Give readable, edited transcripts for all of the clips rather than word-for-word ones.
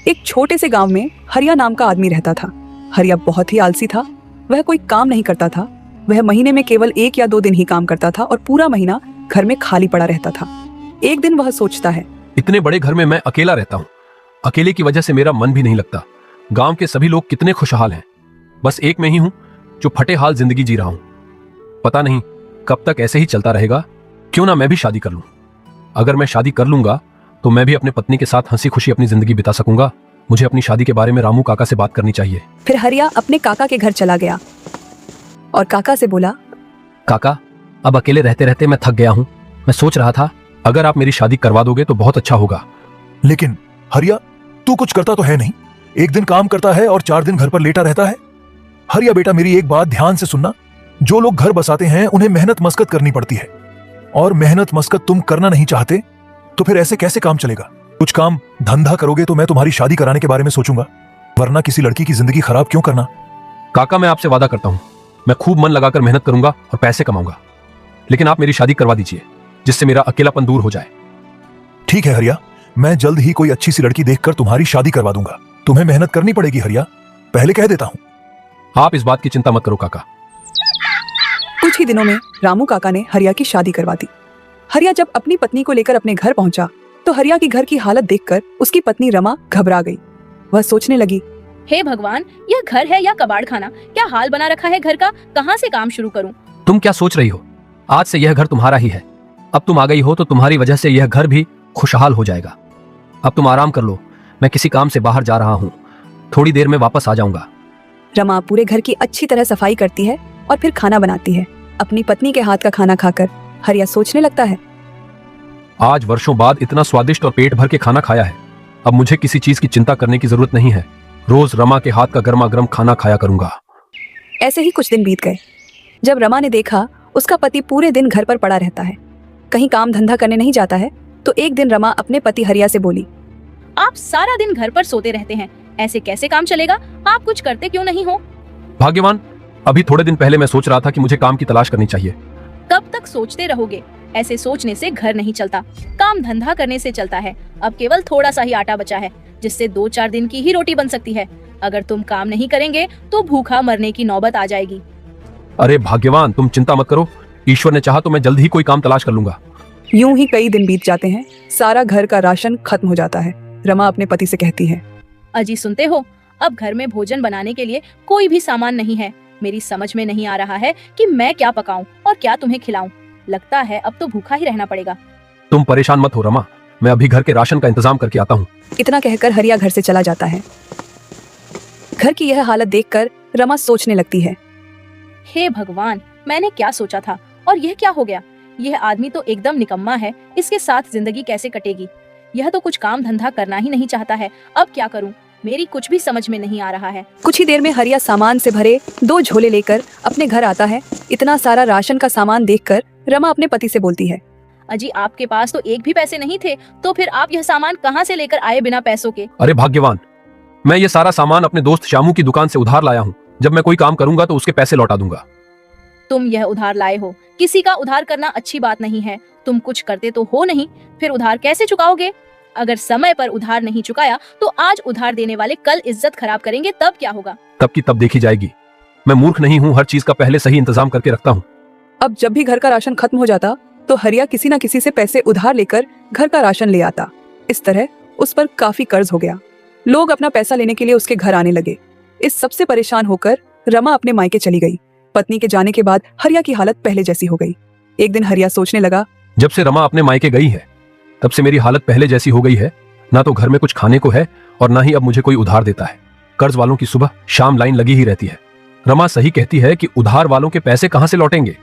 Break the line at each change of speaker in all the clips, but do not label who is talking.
एक छोटे से गांव में हरिया नाम का आदमी रहता था। हरिया बहुत ही आलसी था। वह कोई काम नहीं करता था। वह महीने में केवल 1 या 2 दिन ही काम करता था और पूरा महीना घर में खाली पड़ा रहता था। एक दिन वह सोचता है,
इतने बड़े घर में मैं अकेला रहता हूँ। अकेले की वजह से मेरा मन भी नहीं लगता। गांव के सभी लोग कितने खुशहाल हैं। बस एक मैं ही हूँ जो फटे हाल जिंदगी जी रहा हूँ। पता नहीं कब तक ऐसे ही चलता रहेगा। क्यों ना मैं भी शादी कर लूं। अगर मैं शादी कर लूंगा तो मैं भी अपने पत्नी के साथ हंसी खुशी अपनी जिंदगी बिता सकूंगा। मुझे अपनी शादी के बारे में रामू काका से बात करनी चाहिए।
फिर हरिया अपने काका के घर चला गया और काका से बोला,
काका, अब अकेले रहते रहते मैं थक गया हूँ। मैं सोच रहा था अगर आप मेरी शादी करवा दोगे तो बहुत अच्छा होगा।
लेकिन हरिया, तू कुछ करता तो है नहीं। एक दिन काम करता है और 4 दिन घर पर लेटा रहता है। हरिया बेटा, मेरी एक बात ध्यान से सुनना। जो लोग घर बसाते हैं उन्हें मेहनत मशक्कत करनी पड़ती है, और मेहनत मशक्कत तुम करना नहीं चाहते तो फिर ऐसे कैसे काम चलेगा। कुछ काम धंधा करोगे तो मैं तुम्हारी शादी कराने के बारे में सोचूंगा, वरना किसी लड़की की जिंदगी खराब क्यों करना।
काका, मैं आपसे वादा करता हूँ मैं खूब मन लगाकर मेहनत करूंगा और पैसे कमाऊंगा। लेकिन आप मेरी शादी करवा दीजिए जिससे मेरा अकेलापन दूर हो जाए।
ठीक है हरिया, मैं जल्द ही कोई अच्छी सी लड़की देखकर तुम्हारी शादी करवा दूंगा। तुम्हें मेहनत करनी पड़ेगी हरिया, पहले कह देता हूँ।
आप इस बात की चिंता मत करो काका।
कुछ ही दिनों में रामू काका ने हरिया की शादी करवा दी। हरिया जब अपनी पत्नी को लेकर अपने घर पहुंचा तो हरिया की घर की हालत देखकर उसकी पत्नी रमा घबरा गई। वह सोचने लगी,
हे भगवान, यह घर है या कबाड़ खाना? क्या हाल बना रखा है घर का। कहाँ से काम शुरू करूं?
तुम क्या सोच रही हो? आज से यह घर तुम्हारा ही है। अब तुम आ गई हो तो तुम्हारी वजह से यह घर भी खुशहाल हो जाएगा। अब तुम आराम कर लो, मैं किसी काम से बाहर जा रहा हूँ। थोड़ी देर में वापस आ जाऊंगा।
रमा पूरे घर की अच्छी तरह सफाई करती है और फिर खाना बनाती है। अपनी पत्नी के हाथ का खाना खाकर हरिया सोचने लगता है,
आज वर्षों बाद इतना स्वादिष्ट और पेट भर के खाना खाया है। अब मुझे किसी चीज की चिंता करने की जरूरत नहीं है। रोज रमा के हाथ का गर्मा गर्म खाना खाया करूंगा।
ऐसे ही कुछ दिन बीत गए। जब रमा ने देखा उसका पति पूरे दिन घर पर पड़ा रहता है, कहीं काम धंधा करने नहीं जाता है, तो एक दिन रमा अपने पति हरिया से बोली,
आप सारा दिन घर पर सोते रहते हैं, ऐसे कैसे काम चलेगा? आप कुछ करते क्यों नहीं हो?
भाग्यवान, अभी थोड़े दिन पहले मैं सोच रहा था कि मुझे काम की तलाश करनी चाहिए।
कब तक सोचते रहोगे? ऐसे सोचने से घर नहीं चलता, काम धंधा करने से चलता है। अब केवल थोड़ा सा ही आटा बचा है जिससे 2-4 दिन की ही रोटी बन सकती है। अगर तुम काम नहीं करेंगे तो भूखा मरने की नौबत आ जाएगी।
अरे भाग्यवान, तुम चिंता मत करो। ईश्वर ने चाहा तो मैं जल्द ही कोई काम तलाश कर लूंगा।
यूं ही कई दिन बीत जाते हैं। सारा घर का राशन खत्म हो जाता है। रमा अपने पति से कहती है,
अजी सुनते हो, अब घर में भोजन बनाने के लिए कोई भी सामान नहीं है। मेरी समझ में नहीं आ रहा है कि मैं क्या पकाऊं और क्या तुम्हें खिलाऊं। लगता है अब तो भूखा ही रहना पड़ेगा।
तुम परेशान मत हो रमा, मैं अभी घर के राशन का इंतजाम करके आता हूँ।
इतना कहकर हरिया घर से चला जाता है। घर की यह हालत देखकर रमा सोचने लगती है,
हे भगवान, मैंने क्या सोचा था और यह क्या हो गया? यह आदमी तो एकदम निकम्मा है। इसके साथ जिंदगी कैसे कटेगी? यह तो कुछ काम धंधा करना ही नहीं चाहता है। अब क्या करूं? मेरी कुछ भी समझ में नहीं आ रहा है।
कुछ ही देर में हरिया सामान से भरे 2 झोले लेकर अपने घर आता है। इतना सारा राशन का सामान देखकर रमा अपने पति से बोलती है,
अजी आपके पास तो एक भी पैसे नहीं थे, तो फिर आप यह सामान कहाँ से लेकर आए बिना पैसों के?
अरे भाग्यवान, मैं ये सारा सामान अपने दोस्त श्यामू की दुकान से उधार लाया हूँ। जब मैं कोई काम करूंगा तो उसके पैसे लौटा दूंगा।
तुम यह उधार लाए हो? किसी का उधार करना अच्छी बात नहीं है। तुम कुछ करते तो हो नहीं, फिर उधार कैसे चुकाओगे? अगर समय पर उधार नहीं चुकाया तो आज उधार देने वाले कल इज्जत खराब करेंगे, तब क्या होगा?
तब की तब देखी जाएगी। मैं मूर्ख नहीं हूँ, हर चीज का पहले सही इंतजाम करके रखता हूँ।
अब जब भी घर का राशन खत्म हो जाता तो हरिया किसी न किसी से पैसे उधार लेकर घर का राशन ले आता। इस तरह उस पर काफी कर्ज हो गया। लोग अपना पैसा लेने के लिए उसके घर आने लगे। इस सबसे परेशान होकर रमा अपने मायके चली गई। पत्नी के जाने के बाद हरिया की हालत पहले जैसी हो गई। एक दिन हरिया सोचने लगा,
जब से रमा अपने मायके गई है तब से मेरी हालत पहले जैसी हो गई है। ना तो घर में कुछ खाने को है और ना ही अब मुझे कोई उधार देता है। कर्ज वालों की सुबह शाम लाइन लगी ही रहती है। रमा सही कहती है कि उधार वालों के पैसे कहां से लौटेंगे।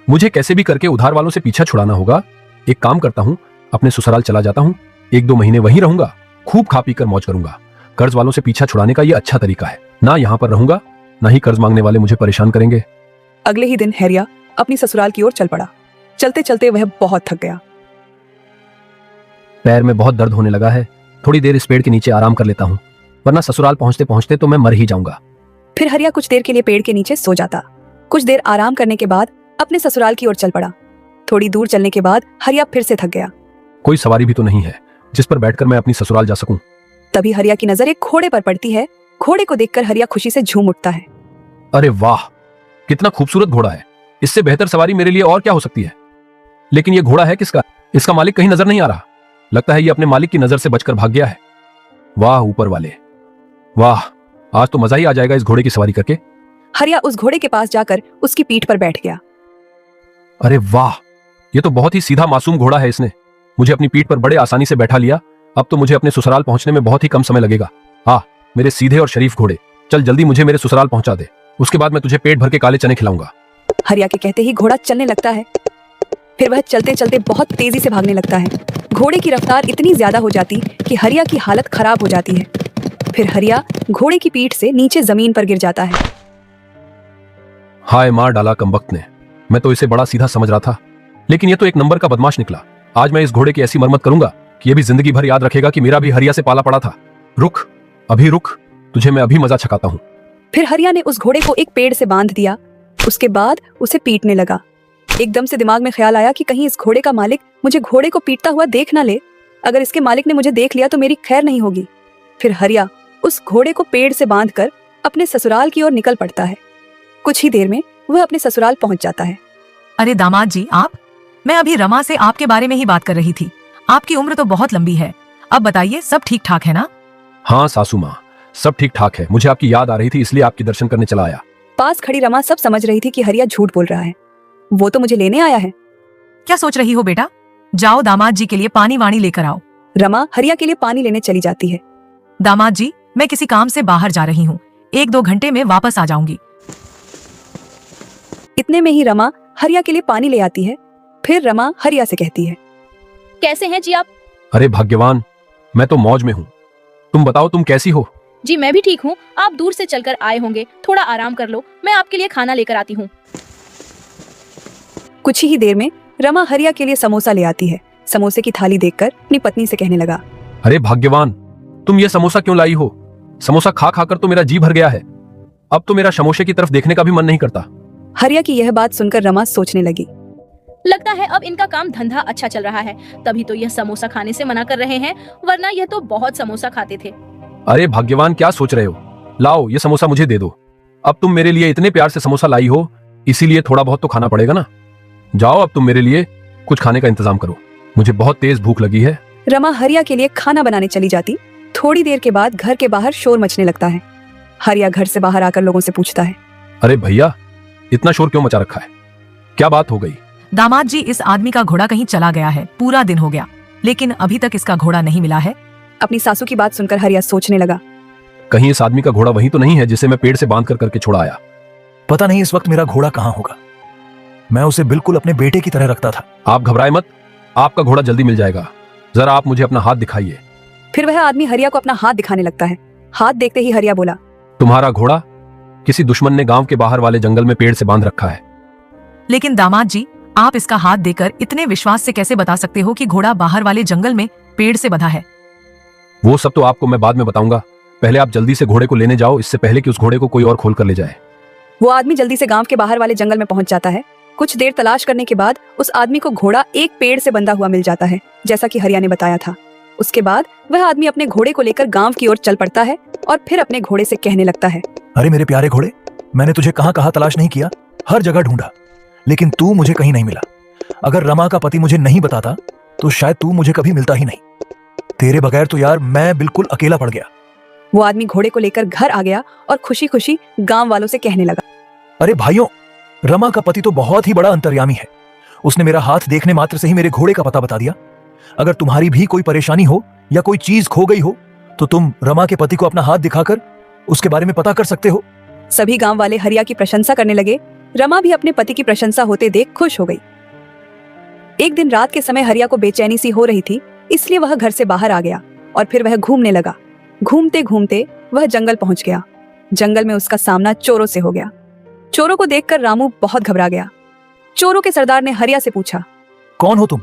मुझे कैसे भी करके उधार वालों से पीछा छुड़ाना होगा। एक काम करता हूँ, अपने ससुराल चला जाता हूँ। 1-2 महीने वहीं रहूंगा, खूब खा पी कर मौज करूंगा। कर्ज वालों से पीछा छुड़ाने का ये अच्छा तरीका है। ना यहाँ पर रहूंगा, ना ही कर्ज मांगने वाले मुझे परेशान करेंगे।
अगले ही दिन हरिया अपनी ससुराल की ओर चल पड़ा। चलते चलते वह बहुत थक गया।
पैर में बहुत दर्द होने लगा है। थोड़ी देर इस पेड़ के नीचे आराम कर लेता हूँ, वरना ससुराल पहुंचते पहुंचते तो मैं मर ही जाऊंगा।
फिर हरिया कुछ देर के लिए पेड़ के नीचे सो जाता। कुछ देर आराम करने के बाद अपने ससुराल की ओर चल पड़ा। थोड़ी दूर चलने के बाद हरिया फिर से थक गया।
कोई सवारी भी तो नहीं है जिस पर बैठकर मैं अपनी ससुराल जा सकूं।
तभी हरिया की नजर एक घोड़े पर पड़ती है। घोड़े को देखकर हरिया खुशी से झूम उठता है।
अरे वाह, कितना खूबसूरत घोड़ा है। इससे बेहतर सवारी मेरे लिए और क्या हो सकती है। लेकिन ये घोड़ा है किसका? इसका मालिक कहीं नजर नहीं आ रहा। लगता है ये अपने मालिक की नजर से बचकर भाग गया है। वाह ऊपर वाले, वाह, आज तो मजा ही आ जाएगा इस घोड़े की सवारी करके।
हरिया उस घोड़े के पास जाकर उसकी पीठ पर बैठ गया।
अरे वाह, ये तो बहुत ही सीधा मासूम घोड़ा है। इसने मुझे अपनी पीठ पर बड़े आसानी से बैठा लिया। अब तो मुझे अपने ससुराल पहुंचने में बहुत ही कम समय लगेगा। मेरे सीधे और शरीफ घोड़े, चल जल्दी मुझे मेरे ससुराल पहुंचा दे। उसके बाद मैं तुझे पेट भर के काले चने खिलाऊंगा।
हरिया के कहते ही घोड़ा चलने लगता है। फिर वह चलते चलते बहुत तेजी से भागने लगता है। घोड़े की रफ्तार इतनी ज्यादा हो जाती कि हरिया की हालत खराब हो जाती है। फिर हरिया घोड़े की पीठ से नीचे जमीन पर गिर जाता है।
हाय, मार डाला कमबख्त ने। मैं तो इसे बड़ा सीधा समझ रहा था, लेकिन ये तो एक नंबर का बदमाश निकला। आज मैं इस घोड़े की ऐसी मरम्मत करूंगा कि ये भी जिंदगी भर याद रखेगा कि मेरा भी हरिया से पाला पड़ा था। रुक, अभी रुक, तुझे मैं अभी मजा छकाता हूँ।
फिर हरिया ने उस घोड़े को एक पेड़ से बांध दिया। उसके बाद उसे पीटने लगा। एकदम से दिमाग में ख्याल आया कि कहीं इस घोड़े का मालिक मुझे घोड़े को पीटता हुआ देख ना ले। अगर इसके मालिक ने मुझे देख लिया तो मेरी खैर नहीं होगी। फिर हरिया उस घोड़े को पेड़ से बांधकर अपने ससुराल की ओर निकल पड़ता है। कुछ ही देर में वह अपने ससुराल पहुंच जाता है।
अरे दामाद जी, आप? मैं अभी रमा से आपके बारे में ही बात कर रही थी। आपकी उम्र तो बहुत लंबी है। अब बताइए, सब ठीक ठाक है ना?
हाँ सासू माँ, सब ठीक ठाक है। मुझे आपकी याद आ रही थी, इसलिए आपके दर्शन करने चला आया।
पास खड़ी रमा सब समझ रही थी कि हरिया झूठ बोल रहा है। वो तो मुझे लेने आया है।
क्या सोच रही हो बेटा? जाओ दामाद जी के लिए पानी वाणी लेकर आओ।
रमा हरिया के लिए पानी लेने चली जाती है।
दामाद जी, मैं किसी काम से बाहर जा रही हूँ। 1-2 घंटे में वापस आ जाऊंगी।
इतने में ही रमा हरिया के लिए पानी ले आती है। फिर रमा हरिया से कहती है,
कैसे हैं जी आप?
अरे भाग्यवान, मैं तो मौज में हूँ। तुम बताओ, तुम कैसी हो?
जी मैं भी ठीक हूँ। आप दूर से चलकर आए होंगे, थोड़ा आराम कर लो। मैं आपके लिए खाना लेकर आती हूँ।
कुछ ही देर में रमा हरिया के लिए समोसा ले आती है। समोसे की थाली देखकर अपनी पत्नी से कहने लगा,
अरे भाग्यवान, तुम ये समोसा क्यों लाई हो? समोसा खा खाकर तो मेरा जी भर गया है। अब तो मेरा समोसे की तरफ देखने का भी मन नहीं करता।
हरिया की यह बात सुनकर रमा सोचने लगी।
लगता है अब इनका काम धंधा अच्छा चल रहा है, तभी तो यह समोसा खाने से मना कर रहे हैं, वरना यह तो बहुत समोसा खाते थे।
अरे भाग्यवान, क्या सोच रहे हो? लाओ ये समोसा मुझे दे दो। अब तुम मेरे लिए इतने प्यार से समोसा लाई हो, इसीलिए थोड़ा बहुत तो खाना पड़ेगा ना। जाओ, अब तुम मेरे लिए कुछ खाने का इंतजाम करो। मुझे बहुत तेज भूख लगी है।
रमा हरिया के लिए खाना बनाने चली जाती। थोड़ी देर के बाद घर के बाहर शोर मचने लगता है। हरिया घर से बाहर आकर लोगों से पूछता है,
अरे भैया, इतना शोर क्यों मचा रखा है? क्या बात हो गई?
दामाद जी, इस आदमी का घोड़ा कहीं चला गया है। पूरा दिन हो गया, लेकिन अभी तक इसका घोड़ा नहीं मिला है।
अपनी सासू की बात सुनकर हरिया सोचने लगा,
कहीं इस आदमी का घोड़ा वही तो नहीं है जिसे मैं पेड़ से बांध कर करके छोड़ा आया।
पता नहीं इस वक्त मेरा घोड़ा कहाँ होगा। मैं उसे बिल्कुल अपने बेटे की तरह रखता था।
आप घबराए मत, आपका घोड़ा जल्दी मिल जाएगा। जरा आप मुझे अपना हाथ दिखाइए।
फिर वह आदमी हरिया को अपना हाथ दिखाने लगता है। हाथ देखते ही हरिया बोला,
तुम्हारा घोड़ा किसी दुश्मन ने गांव के बाहर वाले जंगल में पेड़ से बांध रखा है।
लेकिन दामाद जी, आप इसका हाथ देकर इतने विश्वास से कैसे बता सकते हो कि घोड़ा बाहर वाले जंगल में पेड़ से बंधा है?
वो सब तो आपको मैं बाद में बताऊंगा। पहले आप जल्दी से घोड़े को लेने जाओ, इससे पहले कि उस घोड़े को कोई और खोल कर ले जाए।
वो आदमी जल्दी से गांव के बाहर वाले जंगल में पहुंच जाता है। कुछ देर तलाश करने के बाद उस आदमी को घोड़ा एक पेड़ से बंधा हुआ मिल जाता है, जैसा कि हरिया ने बताया था। उसके बाद वह आदमी अपने घोड़े को लेकर गांव की ओर चल पड़ता है और फिर अपने घोड़े से कहने लगता है,
अरे मेरे प्यारे घोड़े, मैंने तुझे कहाँ कहाँ तलाश नहीं किया, हर जगह ढूंढा, लेकिन तू मुझे कहीं नहीं मिला। अगर रमा का पति मुझे नहीं बताता तो शायद तू मुझे कभी मिलता ही नहीं। तेरे बगैर तो यार मैं बिल्कुल अकेला पड़ गया।
वो आदमी घोड़े को लेकर घर आ गया और खुशी खुशी गांव वालों से कहने लगा,
अरे भाइयों, रमा का पति तो बहुत ही बड़ा अंतर्यामी है। उसने मेरा हाथ देखने मात्र से ही मेरे घोड़े का पता बता दिया। अगर तुम्हारी भी कोई परेशानी हो या कोई चीज खो गई हो तो तुम रमा के पति को अपना हाथ दिखाकर उसके बारे में पता कर सकते हो।
सभी गांव वाले हरिया की प्रशंसा करने लगे। रमा भी अपने पति की प्रशंसा होते देख खुश हो गई। एक दिन रात के समय हरिया को बेचैनी सी हो रही थी, इसलिए वह घर से बाहर आ गया और फिर वह घूमने लगा। घूमते घूमते वह जंगल पहुंच गया। जंगल में उसका सामना चोरों से हो गया। चोरों को देखकर रामू बहुत घबरा गया। चोरों के सरदार ने हरिया से पूछा,
कौन हो तुम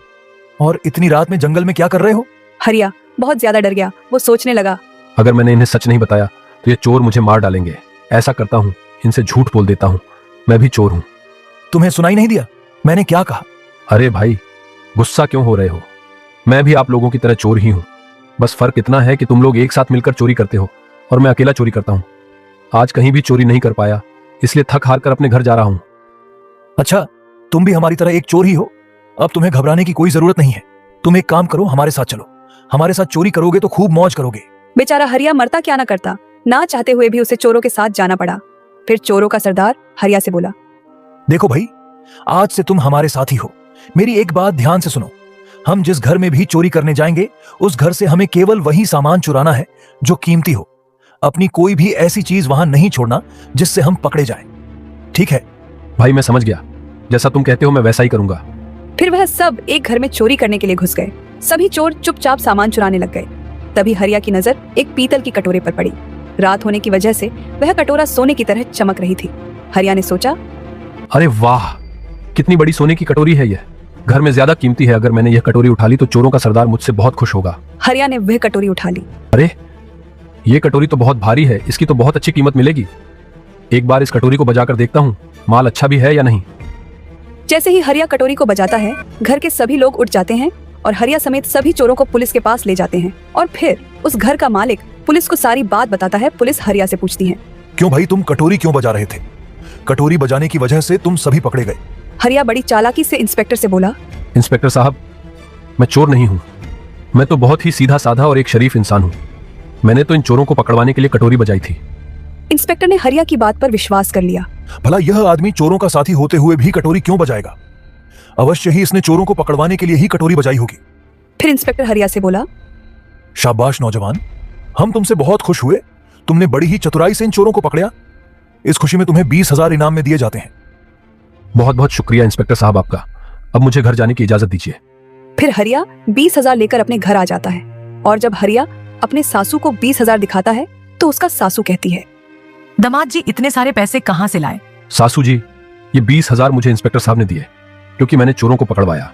और इतनी रात में जंगल में क्या कर रहे हो?
हरिया बहुत ज्यादा डर गया। वो सोचने लगा,
अगर मैंने इन्हें सच नहीं बताया तो ये चोर मुझे मार डालेंगे। ऐसा करता हूँ, इनसे झूठ बोल देता हूँ, मैं भी चोर हूँ।
तुम्हें सुनाई नहीं दिया मैंने क्या कहा?
अरे भाई, गुस्सा क्यों हो रहे हो? मैं भी आप लोगों की तरह चोर ही हूँ। बस फर्क इतना है कि तुम लोग एक साथ मिलकर चोरी करते हो और मैं अकेला चोरी करता हूँ। आज कहीं भी चोरी नहीं कर पाया, इसलिए थक हार कर अपने घर जा रहा हूँ।
अच्छा, तुम भी हमारी तरह एक चोर ही हो। अब तुम्हें घबराने की कोई जरूरत नहीं है। तुम एक काम करो, हमारे साथ चलो। हमारे साथ चोरी करोगे तो खूब मौज करोगे।
बेचारा हरिया मरता क्या ना करता, ना चाहते हुए भी उसे चोरों के साथ जाना पड़ा। फिर चोरों का सरदार हरिया से बोला,
देखो भाई, आज से तुम हमारे साथी हो। मेरी एक बात ध्यान से सुनो। हम जिस घर में भी चोरी करने जाएंगे, उस घर से हमें केवल वही सामान चुराना है जो कीमती हो। अपनी कोई भी ऐसी चीज वहां नहीं छोड़ना जिससे हम पकड़े जाएं। ठीक है?
भाई मैं समझ गया, जैसा तुम कहते हो मैं वैसा ही करूंगा।
फिर वह सब एक घर में चोरी करने के लिए घुस गए। सभी चोर चुपचाप सामान चुराने लग गए। तभी हरिया की नजर एक पीतल की कटोरे पर पड़ी। रात होने की वजह से वह कटोरा सोने की तरह चमक रही थी। हरिया ने सोचा,
अरे वाह, कितनी बड़ी सोने की कटोरी है यह। घर में ज्यादा कीमती है। अगर मैंने यह कटोरी उठा ली तो चोरों का सरदार मुझसे बहुत खुश होगा।
हरिया ने वह कटोरी उठा ली।
अरे ये कटोरी तो बहुत भारी है, इसकी तो बहुत अच्छी कीमत मिलेगी। एक बार इस कटोरी को बजाकर देखता हूँ, माल अच्छा भी है या नहीं।
जैसे ही हरिया कटोरी को बजाता है, घर के सभी लोग उठ जाते हैं और हरिया समेत सभी चोरों को पुलिस के पास ले जाते हैं। और फिर उस घर का मालिक पुलिस को सारी बात बताता है। पुलिस हरिया से पूछती है,
क्यों भाई, तुम कटोरी क्यों बजा रहे थे? कटोरी बजाने की वजह से तुम सभी पकड़े गए।
हरिया बड़ी चालाकी से इंस्पेक्टर से बोला,
इंस्पेक्टर साहब, मैं चोर नहीं हूँ। मैं तो बहुत ही सीधा साधा और एक शरीफ इंसान हूँ। मैंने तो इन चोरों को पकड़वाने के लिए कटोरी बजाई थी।
इंस्पेक्टर ने हरिया की बात पर विश्वास कर लिया।
भला यह आदमी चोरों का साथी होते हुए भी कटोरी क्यों बजाएगा? अवश्य ही इसने चोरों को पकड़वाने के लिए ही कटोरी बजाई होगी।
फिर इंस्पेक्टर हरिया से बोला,
शाबाश नौजवान, हम तुमसे बहुत खुश हुए। तुमने बड़ी ही चतुराई से इन चोरों को पकड़ा। इस खुशी में तुम्हें 20,000 इनाम में दिए जाते हैं।
बहुत बहुत शुक्रिया इंस्पेक्टर साहब आपका। अब मुझे घर जाने की इजाजत दीजिए।
फिर हरिया 20,000 लेकर अपने घर आ जाता है। और जब हरिया अपने सासू को 20,000 दिखाता है तो उसका सासू कहती है,
दामाद जी इतने सारे पैसे कहाँ से लाए?
सासू जी, ये 20,000 मुझे इंस्पेक्टर साहब ने दिए क्योंकि मैंने चोरों को पकड़वाया।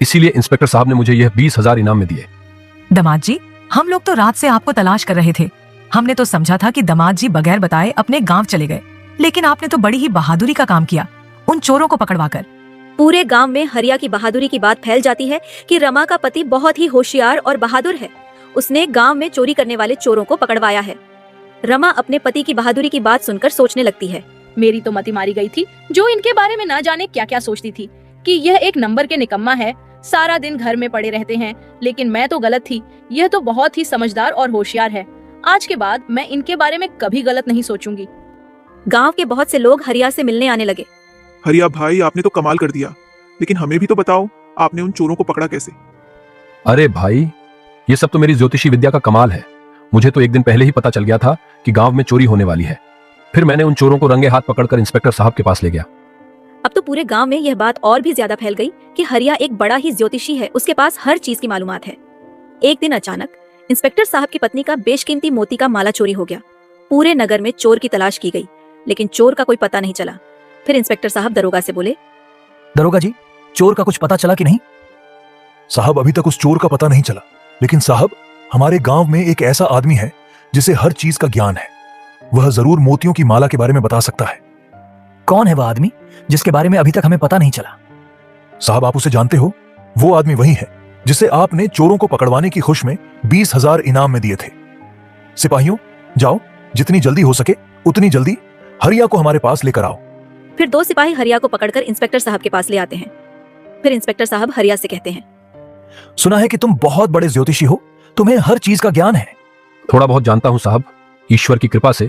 इसीलिए इंस्पेक्टर साहब ने मुझे यह 20,000 इनाम में दिए।
दामाद जी, हम लोग तो रात से आपको तलाश कर रहे थे। हमने तो समझा था कि दामाद जी बगैर बताए अपने गांव चले गए, लेकिन आपने तो बड़ी ही बहादुरी का काम किया उन चोरों को पकड़वाकर।
पूरे गांव में हरिया की बहादुरी की बात फैल जाती है कि रमा का पति बहुत ही होशियार और बहादुर है। उसने गांव में चोरी करने वाले चोरों को पकड़वाया है। रमा अपने पति की बहादुरी की बात सुनकर सोचने लगती है,
मेरी तो मति मारी गई थी, जो इनके बारे में ना जाने क्या क्या सोचती थी कि यह एक नंबर के निकम्मा है, सारा दिन घर में पड़े रहते हैं। लेकिन मैं तो गलत थी, यह तो बहुत ही समझदार और होशियार है। आज के बाद मैं इनके बारे में कभी गलत नहीं सोचूंगी।
गांव के बहुत से लोग हरिया से मिलने आने लगे।
हरिया भाई, आपने तो कमाल कर दिया, लेकिन हमें भी तो बताओ, आपने उन चोरों को पकड़ा कैसे?
अरे भाई, ये सब तो मेरी ज्योतिषी विद्या का कमाल है। मुझे तो एक दिन पहले ही पता चल गया था कि गांव में चोरी होने वाली है। फिर मैंने उन चोरों को रंगे हाथ पकड़कर इंस्पेक्टर साहब के पास ले गया।
अब तो पूरे गांव में यह बात और भी ज्यादा फैल गई कि हरिया एक बड़ा ही ज्योतिषी है, उसके पास हर चीज की मालूमात है। एक दिन अचानक इंस्पेक्टर साहब की पत्नी का बेशकीमती मोती का माला चोरी हो गया। पूरे नगर में चोर की तलाश की गई, लेकिन चोर का कोई पता नहीं चला। फिर इंस्पेक्टर साहब दरोगा से बोले,
दरोगा जी, चोर का कुछ पता चला कि नहीं? साहब, अभी तक उस चोर का पता नहीं चला, लेकिन साहब, हमारे गांव में एक ऐसा आदमी है जिसे हर चीज का ज्ञान है। वह जरूर मोतियों की माला के बारे में बता सकता है।
कौन है वह आदमी जिसके बारे में अभी तक हमें पता नहीं चला?
साहब, आप उसे जानते हो। वो आदमी वही है जिसे आपने चोरों को पकड़वाने की खुश में 20,000 इनाम में दिए थे। सिपाहियों, जाओ, जितनी जल्दी हो सके उतनी जल्दी हरिया को हमारे पास लेकर आओ।
फिर 2 सिपाही हरिया को पकड़कर इंस्पेक्टर साहब के पास ले आते हैं। फिर इंस्पेक्टर साहब हरिया से कहते हैं,
सुना है कि तुम बहुत बड़े ज्योतिषी हो, तुम्हें हर चीज का ज्ञान है।
थोड़ा बहुत जानता हूं साहब, ईश्वर की कृपा से।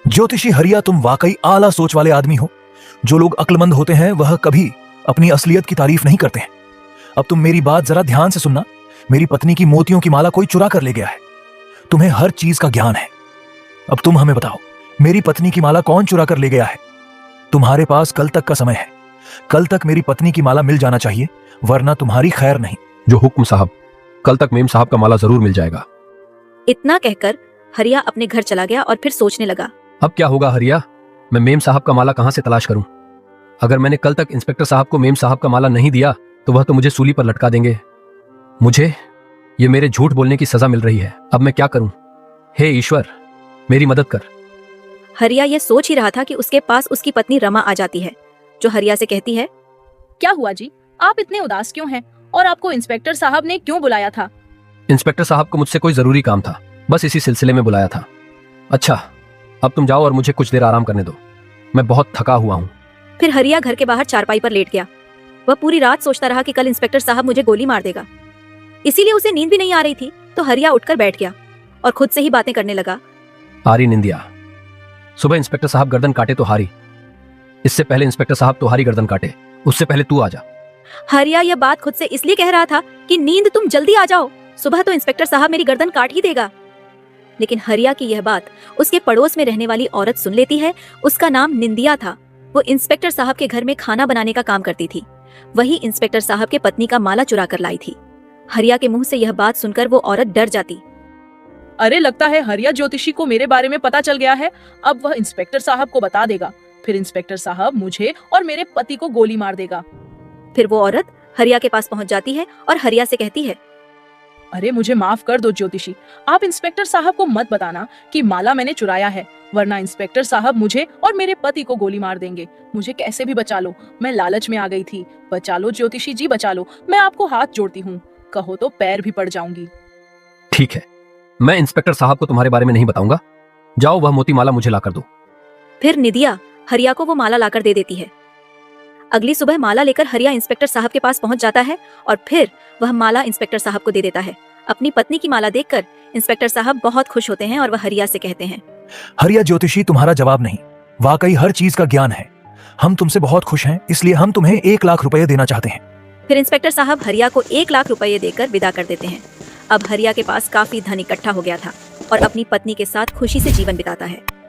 ज्योतिषी हरिया, तुम वाकई आला सोच वाले आदमी हो। जो लोग अक्लमंद होते हैं वह कभी अपनी असलियत की तारीफ नहीं करते हैं। अब तुम मेरी बात जरा ध्यान से सुनना। मेरी पत्नी की मोतियों की माला कोई चुरा कर ले गया है। तुम्हें हर चीज का ज्ञान है। अब तुम हमें बताओ, मेरी पत्नी की माला कौन चुरा कर ले गया है? तुम्हारे पास कल तक का समय है। कल तक मेरी पत्नी की माला मिल जाना चाहिए, वरना तुम्हारी खैर नहीं।
जो हुक्म साहब, कल तक मेम साहब का माला जरूर मिल जाएगा।
इतना कहकर हरिया अपने घर चला गया और फिर सोचने लगा,
अब क्या होगा हरिया? मैं मेम साहब का माला कहां से तलाश करूं? अगर मैंने कल तक इंस्पेक्टर साहब को मेम साहब का माला नहीं दिया तो वह तो मुझे सूली पर लटका देंगे। मुझे ये मेरे झूठ बोलने की सजा मिल रही है। अब मैं क्या करूं? हे ईश्वर, मेरी मदद कर।
हरिया यह सोच ही रहा था कि उसके पास उसकी पत्नी रमा आ जाती है, जो हरिया से कहती है,
क्या हुआ जी, आप इतने उदास क्यों हैं? और आपको इंस्पेक्टर साहब ने क्यों बुलाया था?
इंस्पेक्टर साहब को मुझसे कोई जरूरी काम था, बस इसी सिलसिले में बुलाया था। अच्छा, अब तुम जाओ और मुझे कुछ देर आराम करने दो, मैं बहुत थका हुआ हूँ।
फिर हरिया घर के बाहर चारपाई पर लेट गया। वह पूरी रात सोचता रहा कि कल इंस्पेक्टर साहब मुझे गोली मार देगा, इसीलिए उसे नींद भी नहीं आ रही थी। तो हरिया उठकर बैठ गया और खुद से ही बातें करने लगा।
हारी निंदिया, सुबह इंस्पेक्टर साहब गर्दन काटे तो हारी, इससे पहले इंस्पेक्टर साहब तुम्हारी गर्दन काटे, उससे पहले तू आ जा।
हरिया यह बात खुद से इसलिए कह रहा था कि नींद तुम जल्दी आ जाओ, सुबह तो इंस्पेक्टर साहब मेरी गर्दन काट ही देगा। लेकिन हरिया की यह बात उसके पड़ोस में रहने वाली औरत सुन लेती है। उसका नाम निंदिया था। वो इंस्पेक्टर साहब के घर में खाना बनाने का काम करती थी। वही इंस्पेक्टर साहब के पत्नी का माला चुरा कर लाई थी। हरिया के मुंह से यह बात सुनकर वो औरत डर जाती।
अरे लगता है हरिया ज्योतिषी को मेरे बारे में पता चल गया है। अब वह इंस्पेक्टर साहब को बता देगा, फिर इंस्पेक्टर साहब मुझे और मेरे पति को गोली मार देगा।
फिर वो औरत हरिया के पास पहुंच जाती है और हरिया से कहती है,
अरे मुझे माफ कर दो ज्योतिषी, आप इंस्पेक्टर साहब को मत बताना कि माला मैंने चुराया है, वरना इंस्पेक्टर साहब मुझे और मेरे पति को गोली मार देंगे। मुझे कैसे भी बचा लो, मैं लालच में आ गई थी। बचा लो ज्योतिषी जी, बचा लो, मैं आपको हाथ जोड़ती हूँ, कहो तो पैर भी पड़ जाऊंगी।
ठीक है, मैं इंस्पेक्टर साहब को तुम्हारे बारे में नहीं बताऊंगा, जाओ वह मोती माला मुझे लाकर दो।
फिर निदिया हरिया को वो माला लाकर दे देती है। अगली सुबह माला लेकर हरिया इंस्पेक्टर साहब के पास पहुंच जाता है और फिर वह माला इंस्पेक्टर साहब को दे देता है। अपनी पत्नी की माला देखकर इंस्पेक्टर साहब बहुत खुश होते हैं और वह हरिया से कहते हैं,
हरिया ज्योतिषी, तुम्हारा जवाब नहीं, वाकई हर चीज का ज्ञान है। हम तुमसे बहुत खुश हैं, इसलिए हम तुम्हें 1 लाख रुपए देना चाहते हैं।
फिर इंस्पेक्टर साहब हरिया को 1 लाख रुपए देकर विदा कर देते हैं। अब हरिया के पास काफी धन इकट्ठा हो गया था और अपनी पत्नी के साथ खुशी से जीवन बिताता है।